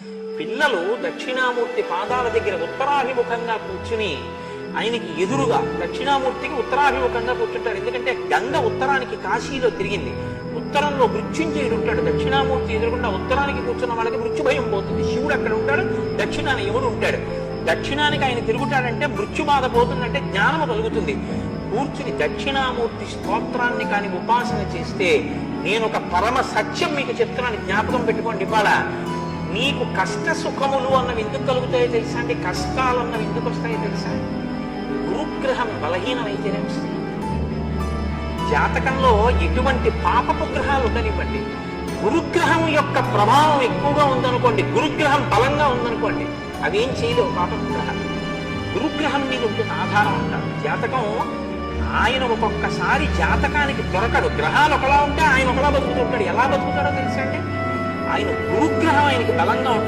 పిల్లలు దక్షిణామూర్తి పాదాల దగ్గర ఉత్తరాభిముఖంగా కూర్చుని ఆయనకి ఎదురుగా దక్షిణామూర్తికి ఉత్తరాభిముఖంగా కూర్చుంటారు. ఎందుకంటే గంగ ఉత్తరానికి కాశీలో తిరిగింది. ఉత్తరంలో మృత్యుంజయుడు ఉంటాడు. దక్షిణామూర్తి ఎదురుకుండా ఉత్తరానికి కూర్చున్న వాళ్ళకి మృత్యు భయం పోతుంది. శివుడు అక్కడ ఉంటాడు, దక్షిణాన యముడు ఉంటాడు. దక్షిణానికి ఆయన తిరుగుతాడంటే మృత్యుబాధ పోతుందంటే జ్ఞానము కలుగుతుంది. కూర్చుని దక్షిణామూర్తి స్తోత్రాన్ని కాని ఉపాసన చేస్తే, నేను ఒక పరమ సత్యం మీకు చెప్తున్నాను, జ్ఞాపకం పెట్టుకోండి. ఇవాళ నీకు కష్ట సుఖములు అన్నవి ఎందుకు కలుగుతాయో తెలుసా అండి? కష్టాలు అన్నవి ఎందుకు వస్తాయో తెలుసా? గురుగ్రహం బలహీనమైతేనే వస్తాయి. జాతకంలో ఎటువంటి పాపపు గ్రహాలు ఉండనివ్వండి, గురుగ్రహం యొక్క ప్రభావం ఎక్కువగా ఉందనుకోండి, గురుగ్రహం బలంగా ఉందనుకోండి, అవేం చేయలేవు పాపపు గ్రహాలు. గురుగ్రహం మీద ఉంటుంది ఆధారం అంటారు. జాతకం ఆయన ఒక్కొక్కసారి జాతకానికి దొరకడు. గ్రహాలు ఒకలా ఉంటే ఆయన ఒకలా బతుకుతుంటాడు. ఎలా బతుకుతాడో తెలుసా అండి? ఆయన గురుగ్రహం ఆయనకి బలంగా ఉంటుంది.